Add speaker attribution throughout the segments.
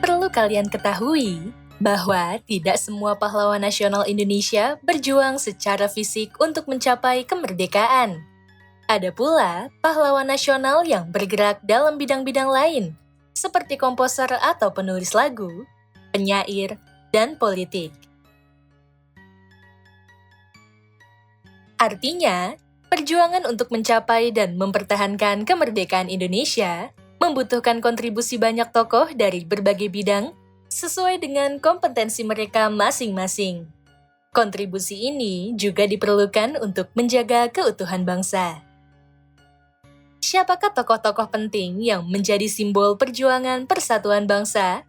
Speaker 1: Perlu kalian ketahui bahwa tidak semua pahlawan nasional Indonesia berjuang secara fisik untuk mencapai kemerdekaan. Ada pula pahlawan nasional yang bergerak dalam bidang-bidang lain, seperti komposer atau penulis lagu, penyair, dan politik. Artinya, perjuangan untuk mencapai dan mempertahankan kemerdekaan Indonesia membutuhkan kontribusi banyak tokoh dari berbagai bidang sesuai dengan kompetensi mereka masing-masing. Kontribusi ini juga diperlukan untuk menjaga keutuhan bangsa. Siapakah tokoh-tokoh penting yang menjadi simbol perjuangan persatuan bangsa?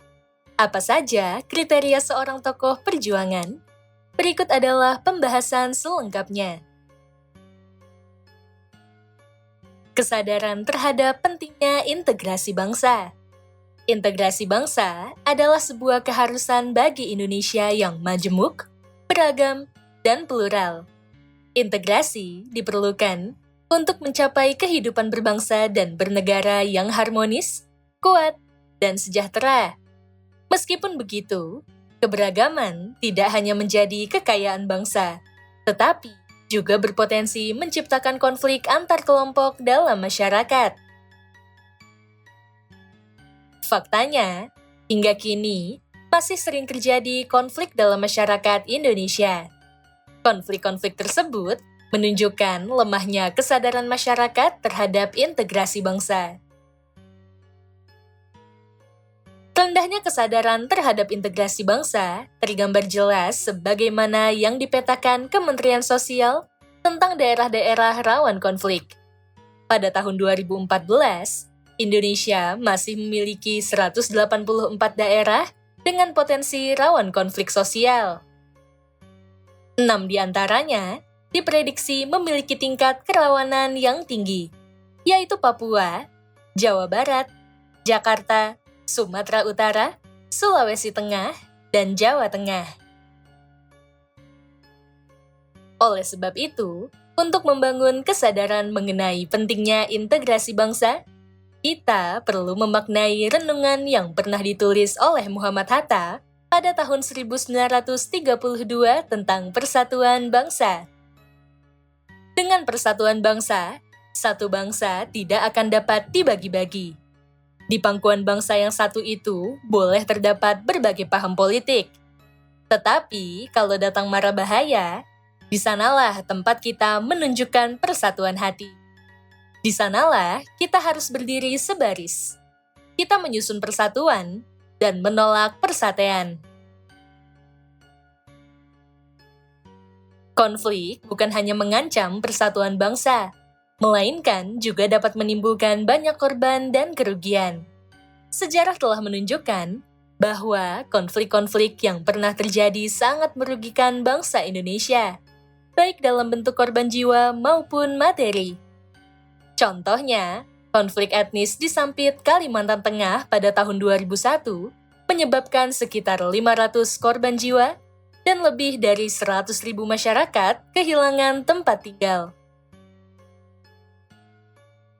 Speaker 1: Apa saja kriteria seorang tokoh perjuangan? Berikut adalah pembahasan selengkapnya. Kesadaran terhadap pentingnya integrasi bangsa. Integrasi bangsa adalah sebuah keharusan bagi Indonesia yang majemuk, beragam, dan plural. Integrasi diperlukan untuk mencapai kehidupan berbangsa dan bernegara yang harmonis, kuat, dan sejahtera. Meskipun begitu, keberagaman tidak hanya menjadi kekayaan bangsa, tetapi juga berpotensi menciptakan konflik antar kelompok dalam masyarakat. Faktanya, hingga kini masih sering terjadi konflik dalam masyarakat Indonesia. Konflik-konflik tersebut menunjukkan lemahnya kesadaran masyarakat terhadap integrasi bangsa. Rendahnya kesadaran terhadap integrasi bangsa tergambar jelas sebagaimana yang dipetakan Kementerian Sosial tentang daerah-daerah rawan konflik. Pada tahun 2014, Indonesia masih memiliki 184 daerah dengan potensi rawan konflik sosial. 6 di antaranya diprediksi memiliki tingkat kerawanan yang tinggi, yaitu Papua, Jawa Barat, Jakarta, Sumatera Utara, Sulawesi Tengah, dan Jawa Tengah. Oleh sebab itu, untuk membangun kesadaran mengenai pentingnya integrasi bangsa, kita perlu memaknai renungan yang pernah ditulis oleh Muhammad Hatta pada tahun 1932 tentang persatuan bangsa. Dengan persatuan bangsa, satu bangsa tidak akan dapat dibagi-bagi. Di pangkuan bangsa yang satu itu boleh terdapat berbagai paham politik. Tetapi kalau datang mara bahaya, di sanalah tempat kita menunjukkan persatuan hati. Di sanalah kita harus berdiri sebaris. Kita menyusun persatuan dan menolak persatean. Konflik bukan hanya mengancam persatuan bangsa, melainkan juga dapat menimbulkan banyak korban dan kerugian. Sejarah telah menunjukkan bahwa konflik-konflik yang pernah terjadi sangat merugikan bangsa Indonesia, baik dalam bentuk korban jiwa maupun materi. Contohnya, konflik etnis di Sampit, Kalimantan Tengah pada tahun 2001 menyebabkan sekitar 500 korban jiwa dan lebih dari 100.000 masyarakat kehilangan tempat tinggal.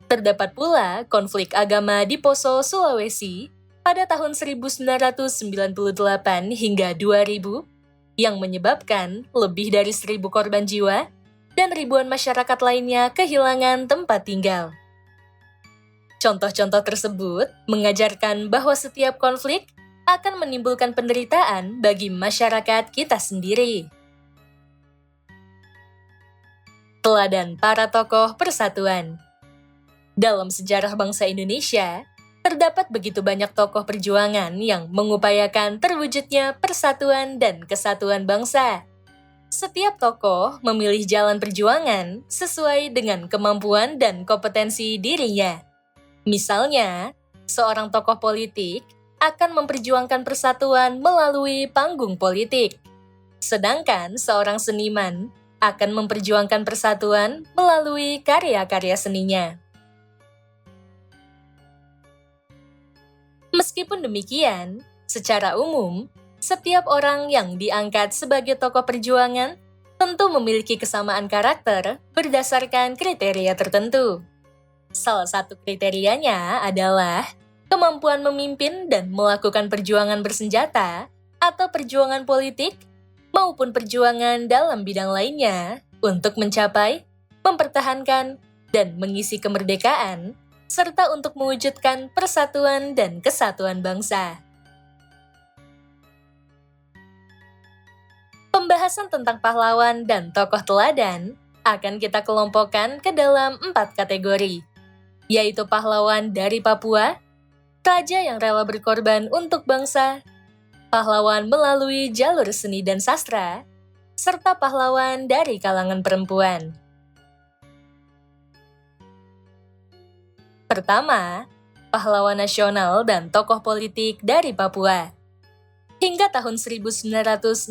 Speaker 1: Terdapat pula konflik agama di Poso, Sulawesi pada tahun 1998 hingga 2000 yang menyebabkan lebih dari 1.000 korban jiwa dan ribuan masyarakat lainnya kehilangan tempat tinggal. Contoh-contoh tersebut mengajarkan bahwa setiap konflik akan menimbulkan penderitaan bagi masyarakat kita sendiri. Teladan para tokoh persatuan. Dalam sejarah bangsa Indonesia, terdapat begitu banyak tokoh perjuangan yang mengupayakan terwujudnya persatuan dan kesatuan bangsa. Setiap tokoh memilih jalan perjuangan sesuai dengan kemampuan dan kompetensi dirinya. Misalnya, seorang tokoh politik akan memperjuangkan persatuan melalui panggung politik, sedangkan seorang seniman akan memperjuangkan persatuan melalui karya-karya seninya. Meskipun demikian, secara umum, setiap orang yang diangkat sebagai tokoh perjuangan tentu memiliki kesamaan karakter berdasarkan kriteria tertentu. Salah satu kriterianya adalah kemampuan memimpin dan melakukan perjuangan bersenjata atau perjuangan politik, maupun perjuangan dalam bidang lainnya untuk mencapai, mempertahankan, dan mengisi kemerdekaan, serta untuk mewujudkan persatuan dan kesatuan bangsa. Pembahasan tentang pahlawan dan tokoh teladan akan kita kelompokkan ke dalam 4 kategori, yaitu pahlawan dari Papua, raja yang rela berkorban untuk bangsa, pahlawan melalui jalur seni dan sastra, serta pahlawan dari kalangan perempuan. Pertama, pahlawan nasional dan tokoh politik dari Papua. Hingga tahun 1962,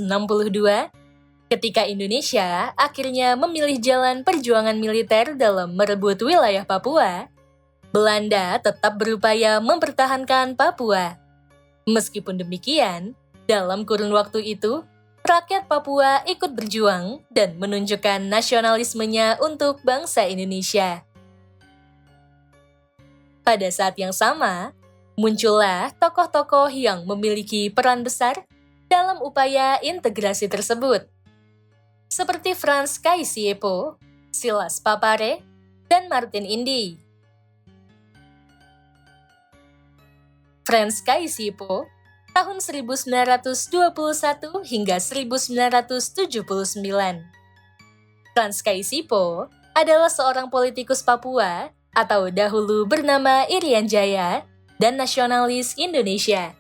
Speaker 1: ketika Indonesia akhirnya memilih jalan perjuangan militer dalam merebut wilayah Papua, Belanda tetap berupaya mempertahankan Papua. Meskipun demikian, dalam kurun waktu itu, rakyat Papua ikut berjuang dan menunjukkan nasionalismenya untuk bangsa Indonesia. Pada saat yang sama, muncullah tokoh-tokoh yang memiliki peran besar dalam upaya integrasi tersebut, seperti Frans Kaisiepo, Silas Papare, dan Martin Indy. Frans Kaisiepo, tahun 1921 hingga 1979. Frans Kaisiepo adalah seorang politikus Papua atau dahulu bernama Irian Jaya dan nasionalis Indonesia.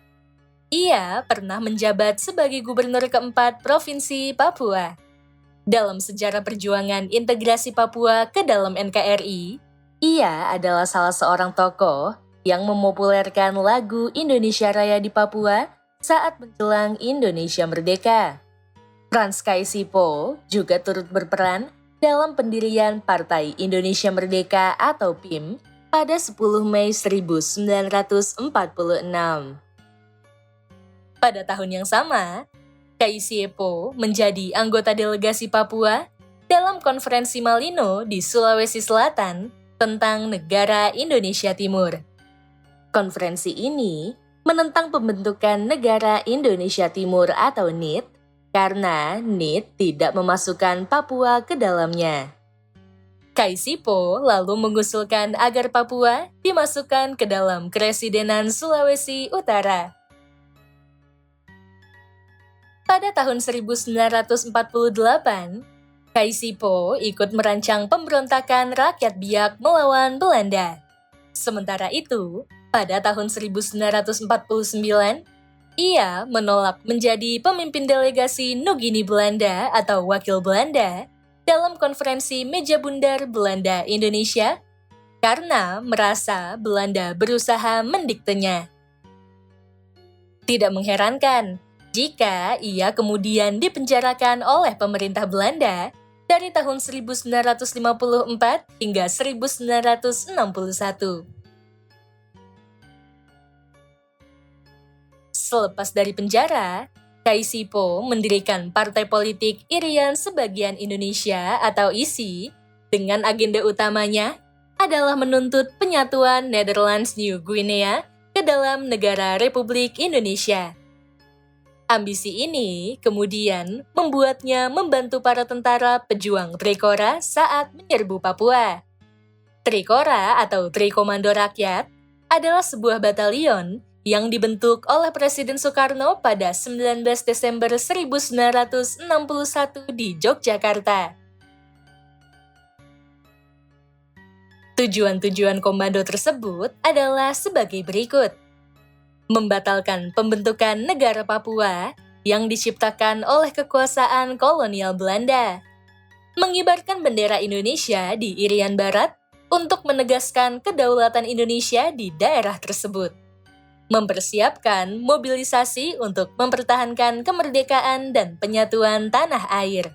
Speaker 1: Ia pernah menjabat sebagai gubernur keempat Provinsi Papua. Dalam sejarah perjuangan integrasi Papua ke dalam NKRI, ia adalah salah seorang tokoh yang memopulerkan lagu Indonesia Raya di Papua saat menjelang Indonesia merdeka. Frans Kaisiepo juga turut berperan dalam pendirian Partai Indonesia Merdeka atau PIM pada 10 Mei 1946. Pada tahun yang sama, Kaisiepo menjadi anggota delegasi Papua dalam konferensi Malino di Sulawesi Selatan tentang negara Indonesia Timur. Konferensi ini menentang pembentukan negara Indonesia Timur atau NIT karena NIT tidak memasukkan Papua ke dalamnya. Kaisiepo lalu mengusulkan agar Papua dimasukkan ke dalam Kresidenan Sulawesi Utara. Pada tahun 1948, Kaisiepo ikut merancang pemberontakan rakyat Biak melawan Belanda. Sementara itu, pada tahun 1949, ia menolak menjadi pemimpin delegasi Nugini Belanda atau Wakil Belanda dalam konferensi Meja Bundar Belanda Indonesia karena merasa Belanda berusaha mendiktenya. Tidak mengherankan jika ia kemudian dipenjarakan oleh pemerintah Belanda dari tahun 1954 hingga 1961. Selepas dari penjara, Kaisiepo mendirikan Partai Politik Irian Sebagian Indonesia atau ISI dengan agenda utamanya adalah menuntut penyatuan Netherlands New Guinea ke dalam negara Republik Indonesia. Ambisi ini kemudian membuatnya membantu para tentara pejuang Trikora saat menyerbu Papua. Trikora atau Trikomando Rakyat adalah sebuah batalion yang dibentuk oleh Presiden Soekarno pada 19 Desember 1961 di Yogyakarta. Tujuan-tujuan komando tersebut adalah sebagai berikut. Membatalkan pembentukan negara Papua yang diciptakan oleh kekuasaan kolonial Belanda. Mengibarkan bendera Indonesia di Irian Barat untuk menegaskan kedaulatan Indonesia di daerah tersebut. Mempersiapkan mobilisasi untuk mempertahankan kemerdekaan dan penyatuan tanah air.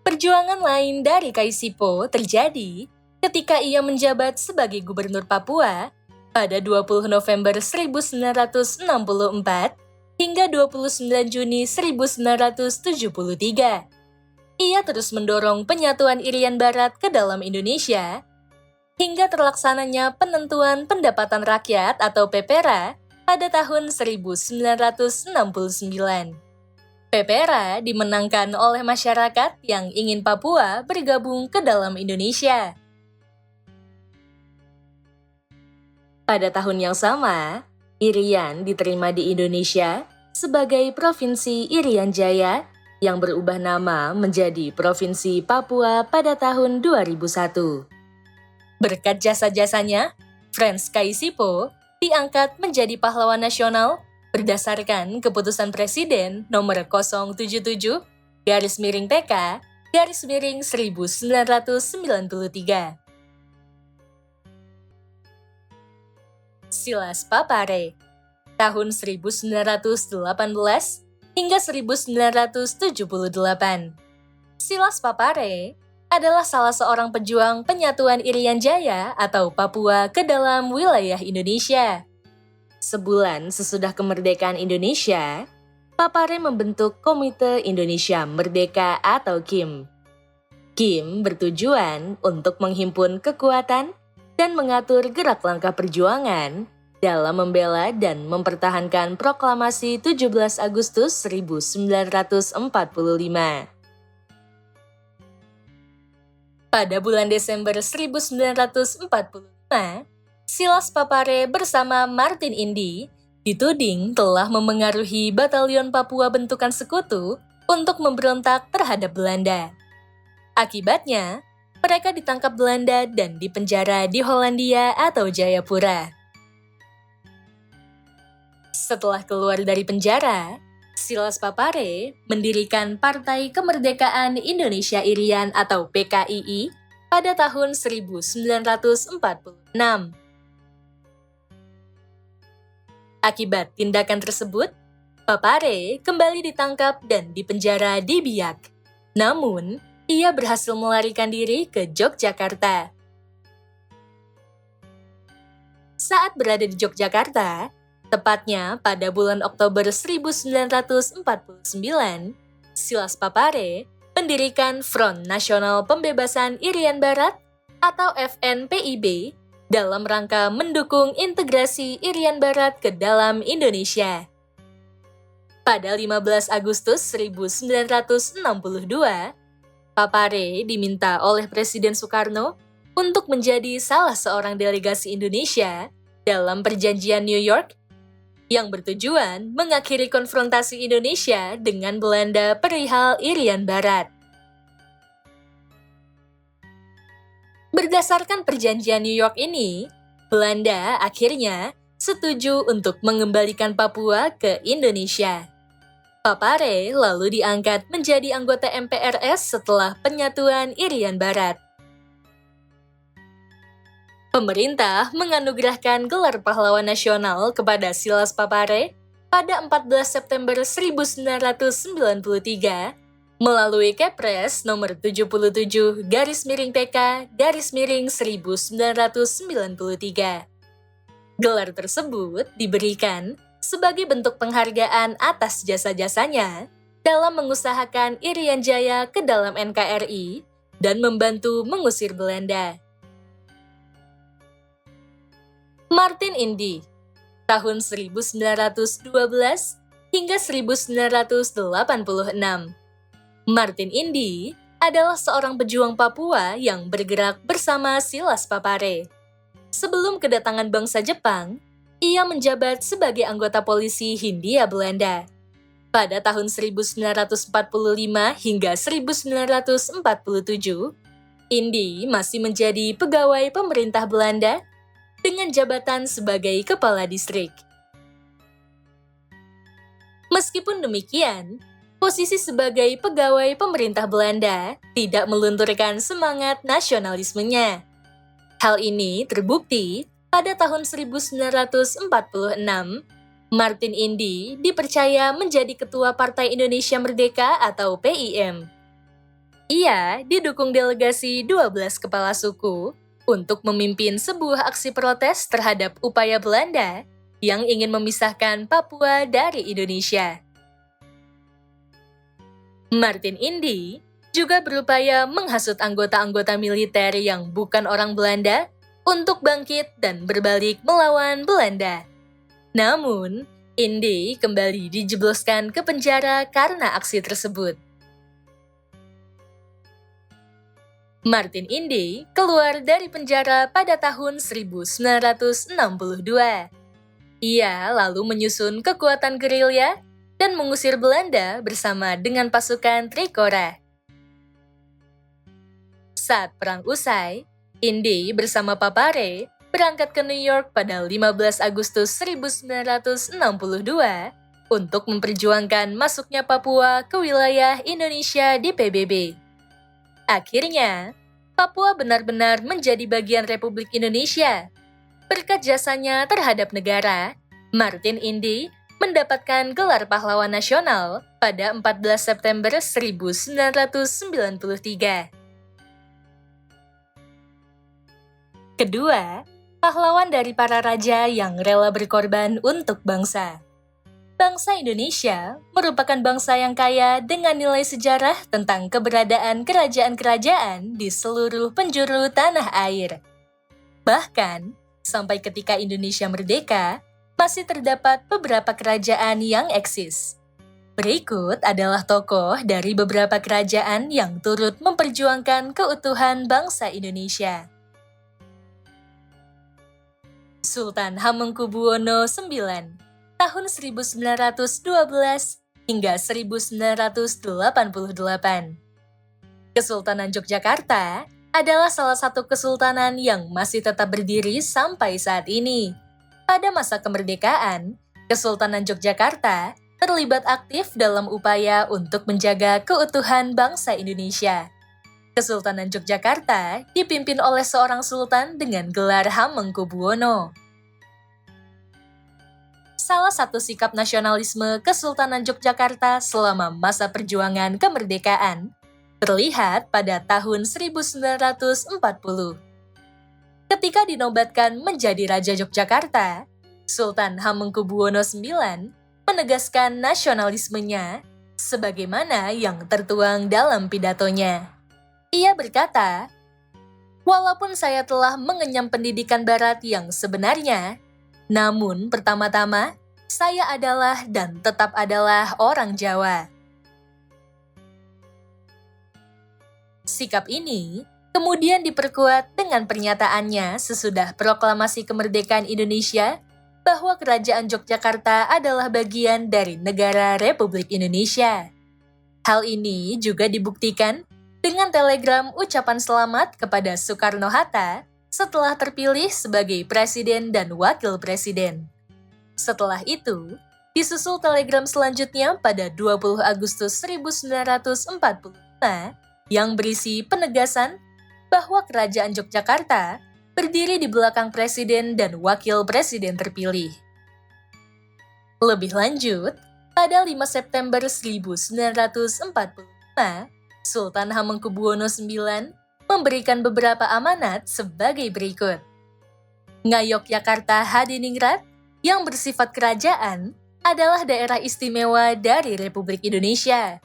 Speaker 1: Perjuangan lain dari Kaisiepo terjadi ketika ia menjabat sebagai gubernur Papua pada 20 November 1964 hingga 29 Juni 1973. Ia terus mendorong penyatuan Irian Barat ke dalam Indonesia hingga terlaksananya penentuan pendapatan rakyat atau PPRA pada tahun 1969. PPRA dimenangkan oleh masyarakat yang ingin Papua bergabung ke dalam Indonesia. Pada tahun yang sama, Irian diterima di Indonesia sebagai Provinsi Irian Jaya yang berubah nama menjadi Provinsi Papua pada tahun 2001. Berkat jasa-jasanya, Frans Kaisipo diangkat menjadi pahlawan nasional berdasarkan keputusan Presiden nomor 077-PK-1993. Silas Papare, tahun 1918 hingga 1978. Silas Papare adalah salah seorang pejuang penyatuan Irian Jaya atau Papua ke dalam wilayah Indonesia. Sebulan sesudah kemerdekaan Indonesia, Papare membentuk Komite Indonesia Merdeka atau KIM. KIM bertujuan untuk menghimpun kekuatan dan mengatur gerak langkah perjuangan dalam membela dan mempertahankan Proklamasi 17 Agustus 1945. Pada bulan Desember 1945, Silas Papare bersama Martin Indy dituding telah memengaruhi Batalion Papua bentukan sekutu untuk memberontak terhadap Belanda. Akibatnya, mereka ditangkap Belanda dan dipenjara di Hollandia atau Jayapura. Setelah keluar dari penjara, Silas Papare mendirikan Partai Kemerdekaan Indonesia Irian atau PKII pada tahun 1946. Akibat tindakan tersebut, Papare kembali ditangkap dan dipenjara di Biak. Namun, ia berhasil melarikan diri ke Yogyakarta. Saat berada di Yogyakarta, tepatnya pada bulan Oktober 1949, Silas Papare mendirikan Front Nasional Pembebasan Irian Barat atau FNPIB dalam rangka mendukung integrasi Irian Barat ke dalam Indonesia. Pada 15 Agustus 1962, Papare diminta oleh Presiden Soekarno untuk menjadi salah seorang delegasi Indonesia dalam Perjanjian New York yang bertujuan mengakhiri konfrontasi Indonesia dengan Belanda perihal Irian Barat. Berdasarkan Perjanjian New York ini, Belanda akhirnya setuju untuk mengembalikan Papua ke Indonesia. Papare lalu diangkat menjadi anggota MPRS setelah penyatuan Irian Barat. Pemerintah menganugerahkan gelar pahlawan nasional kepada Silas Papare pada 14 September 1993 melalui Kepres nomor 77-PK-1993. Gelar tersebut diberikan sebagai bentuk penghargaan atas jasa-jasanya dalam mengusahakan Irian Jaya ke dalam NKRI dan membantu mengusir Belanda. Martin Indy, tahun 1912 hingga 1986. Martin Indy adalah seorang pejuang Papua yang bergerak bersama Silas Papare. Sebelum kedatangan bangsa Jepang, ia menjabat sebagai anggota polisi Hindia Belanda. Pada tahun 1945 hingga 1947, Indy masih menjadi pegawai pemerintah Belanda dengan jabatan sebagai kepala distrik. Meskipun demikian, posisi sebagai pegawai pemerintah Belanda tidak melunturkan semangat nasionalismenya. Hal ini terbukti pada tahun 1946, Martin Indy dipercaya menjadi Ketua Partai Indonesia Merdeka atau PIM. Ia didukung delegasi 12 kepala suku untuk memimpin sebuah aksi protes terhadap upaya Belanda yang ingin memisahkan Papua dari Indonesia. Martin Indy juga berupaya menghasut anggota-anggota militer yang bukan orang Belanda untuk bangkit dan berbalik melawan Belanda. Namun, Inde kembali dijebloskan ke penjara karena aksi tersebut. Martin Inde keluar dari penjara pada tahun 1962. Ia lalu menyusun kekuatan gerilya dan mengusir Belanda bersama dengan pasukan Trikora. Saat perang usai, Inde bersama Papare berangkat ke New York pada 15 Agustus 1962 untuk memperjuangkan masuknya Papua ke wilayah Indonesia di PBB. Akhirnya, Papua benar-benar menjadi bagian Republik Indonesia. Berkat jasanya terhadap negara, Martin Inde mendapatkan gelar pahlawan nasional pada 14 September 1993. Kedua, pahlawan dari para raja yang rela berkorban untuk bangsa. Bangsa Indonesia merupakan bangsa yang kaya dengan nilai sejarah tentang keberadaan kerajaan-kerajaan di seluruh penjuru tanah air. Bahkan, sampai ketika Indonesia merdeka, masih terdapat beberapa kerajaan yang eksis. Berikut adalah tokoh dari beberapa kerajaan yang turut memperjuangkan keutuhan bangsa Indonesia. Sultan Hamengkubuwono IX, tahun 1912 hingga 1988. Kesultanan Yogyakarta adalah salah satu kesultanan yang masih tetap berdiri sampai saat ini. Pada masa kemerdekaan, Kesultanan Yogyakarta terlibat aktif dalam upaya untuk menjaga keutuhan bangsa Indonesia. Kesultanan Yogyakarta dipimpin oleh seorang sultan dengan gelar Hamengkubuwono. Salah satu sikap nasionalisme Kesultanan Yogyakarta selama masa perjuangan kemerdekaan terlihat pada tahun 1940. Ketika dinobatkan menjadi Raja Yogyakarta, Sultan Hamengkubuwono IX menegaskan nasionalismenya sebagaimana yang tertuang dalam pidatonya. Ia berkata, "Walaupun saya telah mengenyam pendidikan barat yang sebenarnya, namun pertama-tama saya adalah dan tetap adalah orang Jawa." Sikap ini kemudian diperkuat dengan pernyataannya sesudah proklamasi kemerdekaan Indonesia bahwa Kerajaan Yogyakarta adalah bagian dari negara Republik Indonesia. Hal ini juga dibuktikan dengan telegram ucapan selamat kepada Soekarno-Hatta setelah terpilih sebagai presiden dan wakil presiden. Setelah itu, disusul telegram selanjutnya pada 20 Agustus 1945 yang berisi penegasan bahwa Kerajaan Yogyakarta berdiri di belakang presiden dan wakil presiden terpilih. Lebih lanjut, pada 5 September 1945, Sultan Hamengkubuwono IX memberikan beberapa amanat sebagai berikut. Ngayogyakarta Hadiningrat yang bersifat kerajaan adalah daerah istimewa dari Republik Indonesia.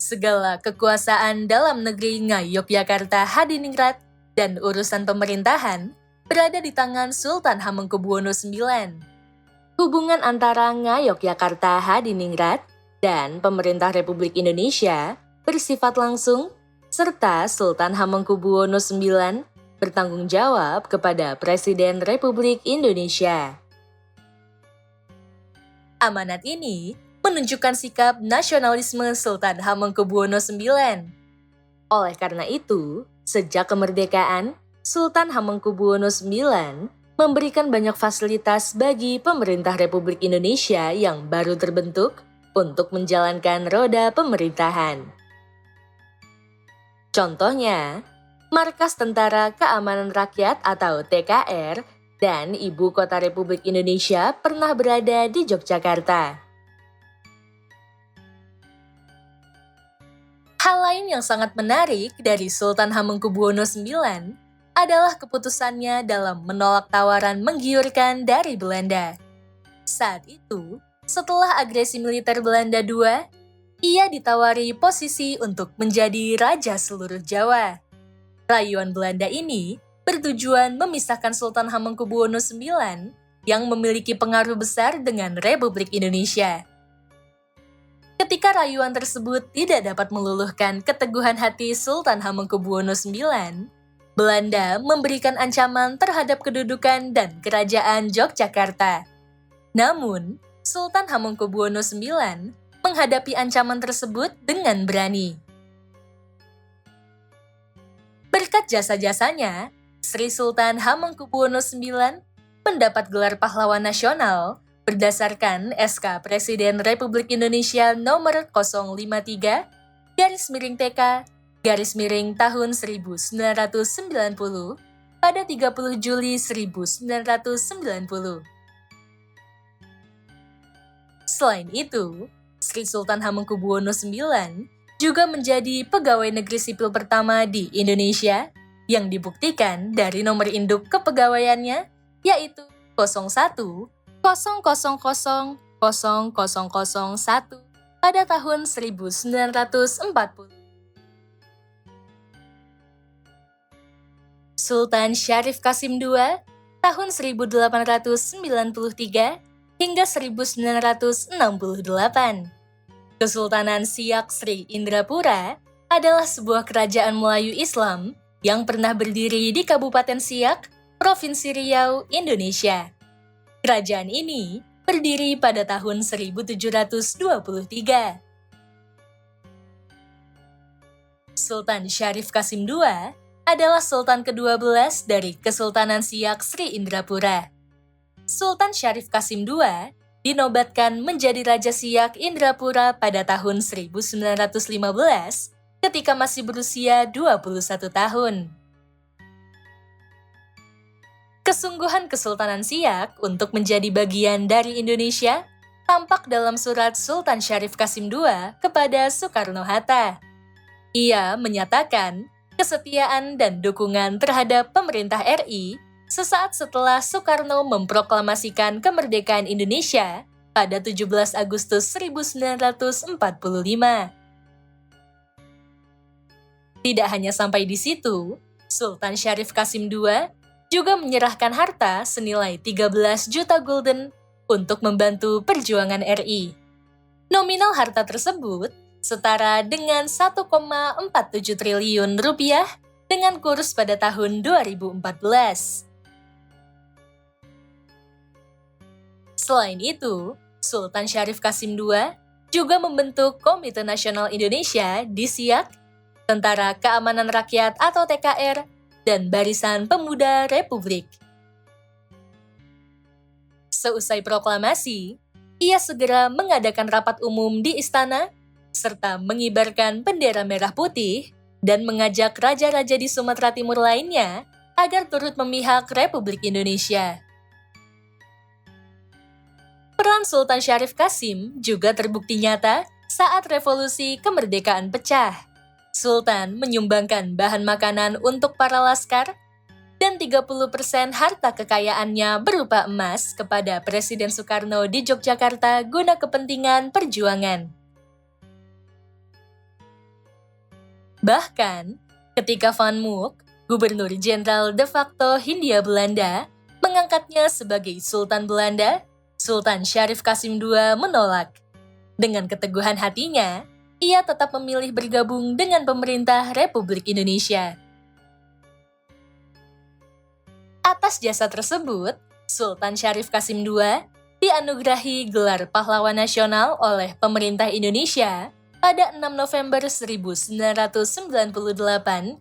Speaker 1: Segala kekuasaan dalam negeri Ngayogyakarta Hadiningrat dan urusan pemerintahan berada di tangan Sultan Hamengkubuwono IX. Hubungan antara Ngayogyakarta Hadiningrat dan pemerintah Republik Indonesia bersifat langsung, serta Sultan Hamengkubuwono IX bertanggung jawab kepada Presiden Republik Indonesia. Amanat ini menunjukkan sikap nasionalisme Sultan Hamengkubuwono IX. Oleh karena itu, sejak kemerdekaan, Sultan Hamengkubuwono IX memberikan banyak fasilitas bagi pemerintah Republik Indonesia yang baru terbentuk untuk menjalankan roda pemerintahan. Contohnya, Markas Tentara Keamanan Rakyat atau TKR dan Ibu Kota Republik Indonesia pernah berada di Yogyakarta. Hal lain yang sangat menarik dari Sultan Hamengkubuwono IX adalah keputusannya dalam menolak tawaran menggiurkan dari Belanda. Saat itu, setelah agresi militer Belanda II, ia ditawari posisi untuk menjadi raja seluruh Jawa. Rayuan Belanda ini bertujuan memisahkan Sultan Hamengkubuwono IX yang memiliki pengaruh besar dengan Republik Indonesia. Ketika rayuan tersebut tidak dapat meluluhkan keteguhan hati Sultan Hamengkubuwono IX, Belanda memberikan ancaman terhadap kedudukan dan kerajaan Yogyakarta. Namun, Sultan Hamengkubuwono IX menghadapi ancaman tersebut dengan berani. Berkat jasa-jasanya, Sri Sultan Hamengkubuwono IX mendapat gelar pahlawan nasional berdasarkan SK Presiden Republik Indonesia nomor 050-TK tahun 1990 pada 30 Juli 1990. Selain itu, Sri Sultan Hamengkubuwono IX juga menjadi pegawai negeri sipil pertama di Indonesia yang dibuktikan dari nomor induk kepegawaiannya yaitu 01-000-0001 pada tahun 1940. Sultan Syarif Qasim II tahun 1893 hingga 1968. Kesultanan Siak Sri Indrapura adalah sebuah kerajaan Melayu Islam yang pernah berdiri di Kabupaten Siak, Provinsi Riau, Indonesia. Kerajaan ini berdiri pada tahun 1723. Sultan Syarif Qasim II adalah Sultan ke-12 dari Kesultanan Siak Sri Indrapura. Sultan Syarif Qasim II dinobatkan menjadi Raja Siak Indrapura pada tahun 1915 ketika masih berusia 21 tahun. Kesungguhan Kesultanan Siak untuk menjadi bagian dari Indonesia tampak dalam surat Sultan Syarif Qasim II kepada Soekarno-Hatta. Ia menyatakan kesetiaan dan dukungan terhadap pemerintah RI sesaat setelah Soekarno memproklamasikan kemerdekaan Indonesia pada 17 Agustus 1945. Tidak hanya sampai di situ, Sultan Syarif Qasim II juga menyerahkan harta senilai 13 juta gulden untuk membantu perjuangan RI. Nominal harta tersebut setara dengan 1,47 triliun rupiah dengan kurs pada tahun 2014. Selain itu, Sultan Syarif Qasim II juga membentuk Komite Nasional Indonesia di Siak, Tentara Keamanan Rakyat atau TKR, dan Barisan Pemuda Republik. Seusai proklamasi, ia segera mengadakan rapat umum di istana, serta mengibarkan bendera merah putih dan mengajak raja-raja di Sumatera Timur lainnya agar turut memihak Republik Indonesia. Peran Sultan Syarif Qasim juga terbukti nyata saat revolusi kemerdekaan pecah. Sultan menyumbangkan bahan makanan untuk para laskar dan 30% harta kekayaannya berupa emas kepada Presiden Soekarno di Yogyakarta guna kepentingan perjuangan. Bahkan, ketika Van Mook, Gubernur Jenderal de facto Hindia Belanda, mengangkatnya sebagai Sultan Belanda, Sultan Syarif Qasim II menolak. Dengan keteguhan hatinya, ia tetap memilih bergabung dengan pemerintah Republik Indonesia. Atas jasa tersebut, Sultan Syarif Qasim II dianugerahi gelar pahlawan nasional oleh pemerintah Indonesia pada 6 November 1998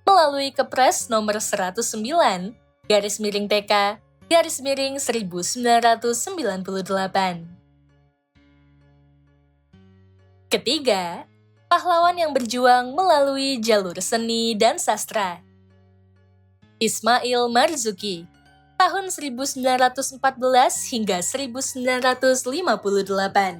Speaker 1: melalui Kepres nomor 109/TK/1998. Ketiga, pahlawan yang berjuang melalui jalur seni dan sastra. Ismail Marzuki, tahun 1914 hingga 1958.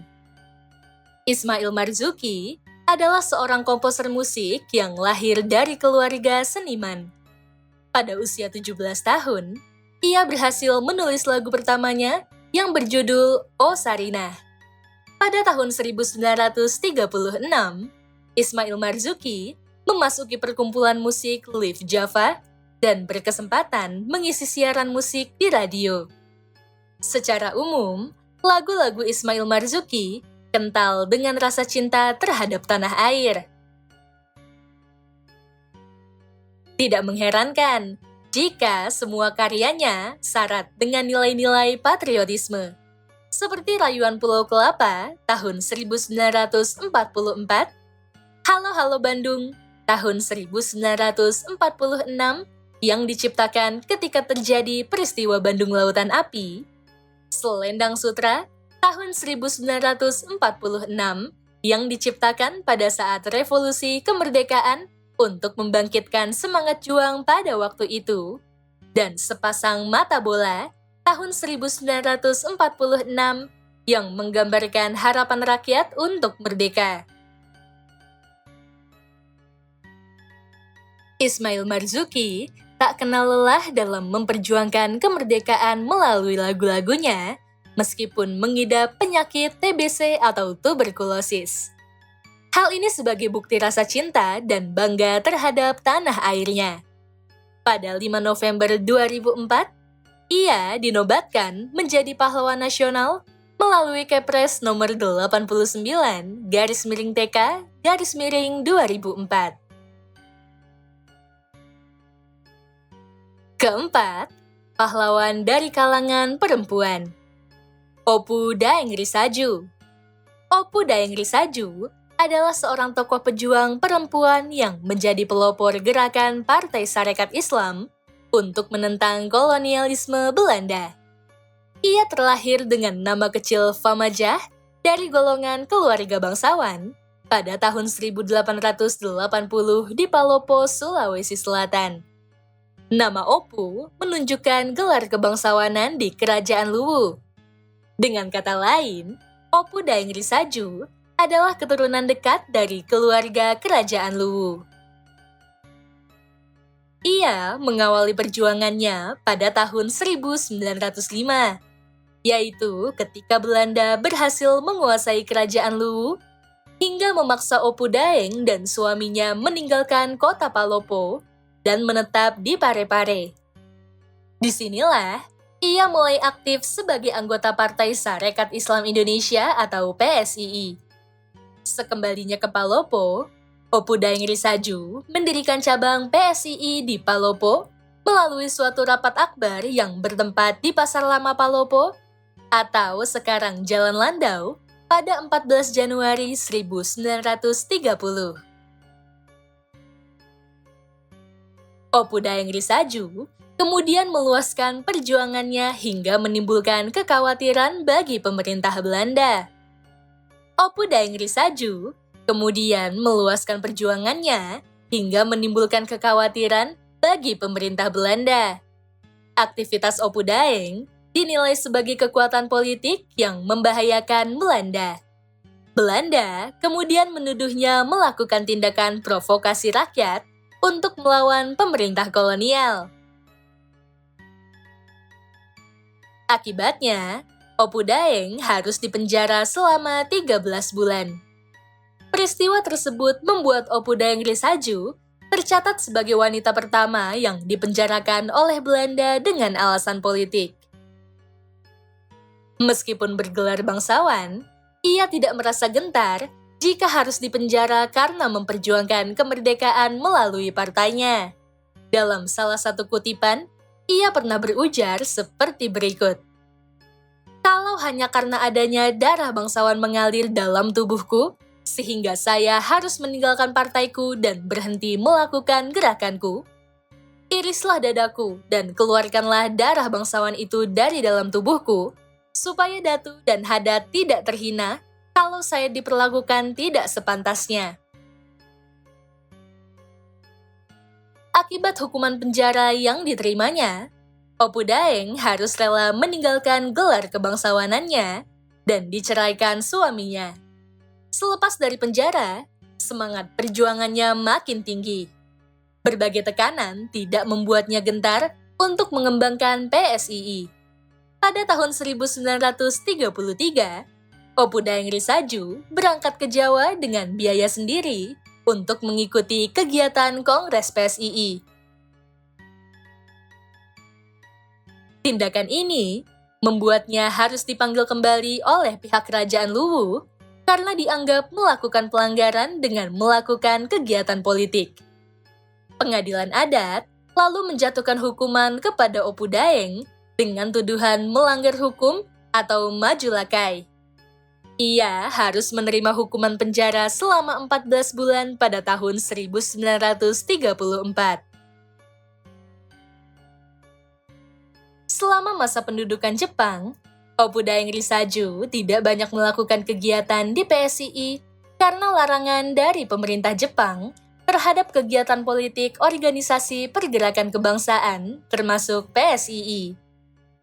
Speaker 1: Ismail Marzuki adalah seorang komposer musik yang lahir dari keluarga seniman. Pada usia 17 tahun, ia berhasil menulis lagu pertamanya yang berjudul O Sarinah. Pada tahun 1936, Ismail Marzuki memasuki perkumpulan musik Live Java dan berkesempatan mengisi siaran musik di radio. Secara umum, lagu-lagu Ismail Marzuki kental dengan rasa cinta terhadap tanah air. Tidak mengherankan jika semua karyanya syarat dengan nilai-nilai patriotisme. Seperti Rayuan Pulau Kelapa tahun 1944, Halo Halo Bandung tahun 1946 yang diciptakan ketika terjadi peristiwa Bandung Lautan Api, Selendang Sutra tahun 1946 yang diciptakan pada saat revolusi kemerdekaan untuk membangkitkan semangat juang pada waktu itu, dan Sepasang Mata Bola tahun 1946 yang menggambarkan harapan rakyat untuk merdeka. Ismail Marzuki tak kenal lelah dalam memperjuangkan kemerdekaan melalui lagu-lagunya, meskipun mengidap penyakit TBC atau tuberkulosis. Hal ini sebagai bukti rasa cinta dan bangga terhadap tanah airnya. Pada 5 November 2004, ia dinobatkan menjadi pahlawan nasional melalui Kepres nomor 89/TK/2004. Keempat, pahlawan dari kalangan perempuan. Opu Daeng Risaju. Opu Daeng Risaju adalah seorang tokoh pejuang perempuan yang menjadi pelopor gerakan Partai Sarekat Islam untuk menentang kolonialisme Belanda. Ia terlahir dengan nama kecil Famajah dari golongan keluarga bangsawan pada tahun 1880 di Palopo, Sulawesi Selatan. Nama Opu menunjukkan gelar kebangsawanan di Kerajaan Luwu. Dengan kata lain, Opu Daeng Risaju adalah keturunan dekat dari keluarga Kerajaan Luwu. Ia mengawali perjuangannya pada tahun 1905, yaitu ketika Belanda berhasil menguasai Kerajaan Luwu hingga memaksa Opu Daeng dan suaminya meninggalkan kota Palopo dan menetap di Parepare. Disinilah ia mulai aktif sebagai anggota Partai Sarekat Islam Indonesia atau PSII. Sekembalinya ke Palopo, Opu Daeng Risaju mendirikan cabang PSII di Palopo melalui suatu rapat akbar yang bertempat di Pasar Lama Palopo atau sekarang Jalan Landau pada 14 Januari 1930. Opu Daeng Risaju kemudian meluaskan perjuangannya hingga menimbulkan kekhawatiran bagi pemerintah Belanda. Opu Daeng Risaju kemudian meluaskan perjuangannya hingga menimbulkan kekhawatiran bagi pemerintah Belanda. Aktivitas Opu Daeng dinilai sebagai kekuatan politik yang membahayakan Belanda. Belanda kemudian menuduhnya melakukan tindakan provokasi rakyat untuk melawan pemerintah kolonial. Akibatnya, Opu Daeng harus dipenjara selama 13 bulan. Peristiwa tersebut membuat Opu Daeng Risaju tercatat sebagai wanita pertama yang dipenjarakan oleh Belanda dengan alasan politik. Meskipun bergelar bangsawan, ia tidak merasa gentar jika harus dipenjara karena memperjuangkan kemerdekaan melalui partainya. Dalam salah satu kutipan, ia pernah berujar seperti berikut. Kalau hanya karena adanya darah bangsawan mengalir dalam tubuhku, sehingga saya harus meninggalkan partaiku dan berhenti melakukan gerakanku, irislah dadaku dan keluarkanlah darah bangsawan itu dari dalam tubuhku, supaya Datu dan Hadat tidak terhina kalau saya diperlakukan tidak sepantasnya. Akibat hukuman penjara yang diterimanya, Opu Daeng harus rela meninggalkan gelar kebangsawanannya dan diceraikan suaminya. Selepas dari penjara, semangat perjuangannya makin tinggi. Berbagai tekanan tidak membuatnya gentar untuk mengembangkan PSII. Pada tahun 1933, Opu Daeng Risaju berangkat ke Jawa dengan biaya sendiri untuk mengikuti kegiatan Kongres PSII. Tindakan ini membuatnya harus dipanggil kembali oleh pihak kerajaan Luwu karena dianggap melakukan pelanggaran dengan melakukan kegiatan politik. Pengadilan adat lalu menjatuhkan hukuman kepada Opu Daeng dengan tuduhan melanggar hukum atau majulakai. Ia harus menerima hukuman penjara selama 14 bulan pada tahun 1934. Selama masa pendudukan Jepang, Opu Daeng Risaju tidak banyak melakukan kegiatan di PSII karena larangan dari pemerintah Jepang terhadap kegiatan politik organisasi pergerakan kebangsaan, termasuk PSII.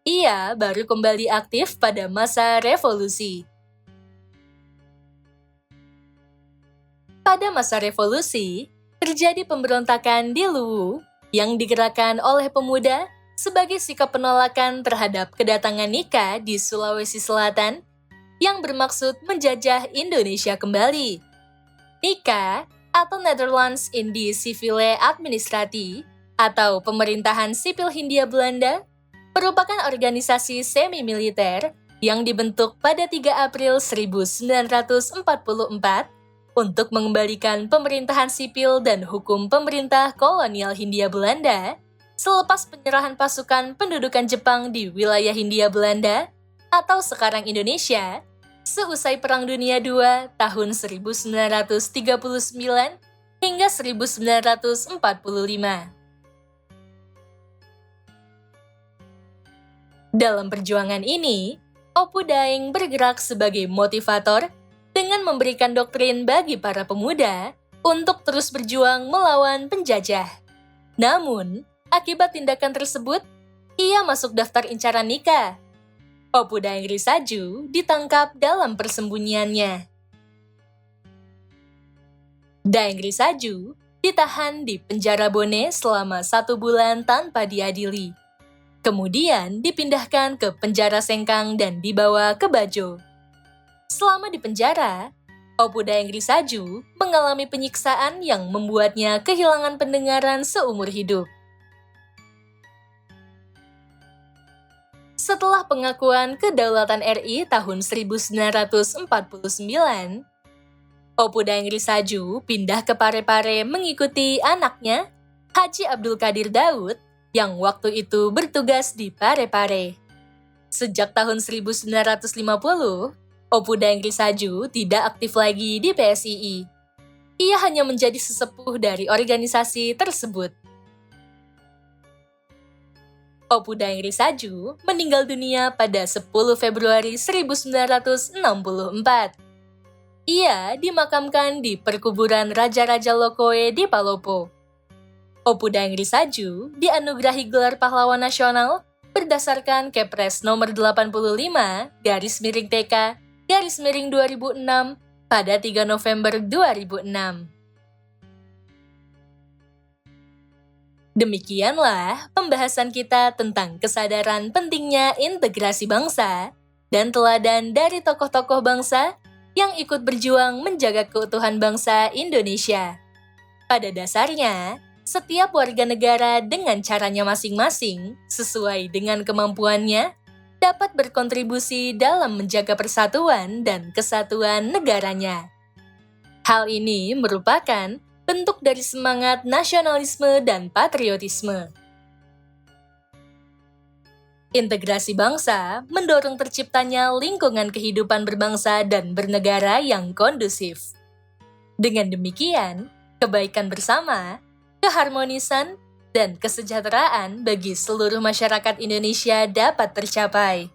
Speaker 1: Ia baru kembali aktif pada masa revolusi. Pada masa revolusi, terjadi pemberontakan di Luwu yang digerakkan oleh pemuda sebagai sikap penolakan terhadap kedatangan Nika di Sulawesi Selatan yang bermaksud menjajah Indonesia kembali. Nika atau Netherlands Indische Civile Administratie atau Pemerintahan Sipil Hindia Belanda merupakan organisasi semi-militer yang dibentuk pada 3 April 1944 untuk mengembalikan pemerintahan sipil dan hukum pemerintah kolonial Hindia Belanda selepas penyerahan pasukan pendudukan Jepang di wilayah Hindia Belanda atau sekarang Indonesia seusai Perang Dunia II tahun 1939 hingga 1945. Dalam perjuangan ini, Opu Daeng bergerak sebagai motivator dengan memberikan doktrin bagi para pemuda untuk terus berjuang melawan penjajah. Namun, akibat tindakan tersebut, ia masuk daftar incaran Nika. Opu Daeng Risaju ditangkap dalam persembunyiannya. Daeng Risaju ditahan di penjara Bone selama 1 bulan tanpa diadili. Kemudian dipindahkan ke penjara Sengkang dan dibawa ke Bajo. Selama di penjara, Opu Daeng Risaju mengalami penyiksaan yang membuatnya kehilangan pendengaran seumur hidup. Setelah pengakuan kedaulatan RI tahun 1949, Opu Daeng Risaju pindah ke Parepare mengikuti anaknya, Haji Abdul Qadir Daud, yang waktu itu bertugas di Parepare. Sejak tahun 1950, Opu Daeng Risaju tidak aktif lagi di PSII. Ia hanya menjadi sesepuh dari organisasi tersebut. Opu Daeng Risaju meninggal dunia pada 10 Februari 1964. Ia dimakamkan di perkuburan Raja-Raja Lokoe di Palopo. Opu Daeng Risaju dianugerahi gelar pahlawan nasional berdasarkan Kepres nomor 85/TK/2006 pada 3 November 2006. Demikianlah pembahasan kita tentang kesadaran pentingnya integrasi bangsa dan teladan dari tokoh-tokoh bangsa yang ikut berjuang menjaga keutuhan bangsa Indonesia. Pada dasarnya, setiap warga negara dengan caranya masing-masing, sesuai dengan kemampuannya, dapat berkontribusi dalam menjaga persatuan dan kesatuan negaranya. Hal ini merupakan bentuk dari semangat nasionalisme dan patriotisme. Integrasi bangsa mendorong terciptanya lingkungan kehidupan berbangsa dan bernegara yang kondusif. Dengan demikian, kebaikan bersama, keharmonisan, dan kesejahteraan bagi seluruh masyarakat Indonesia dapat tercapai.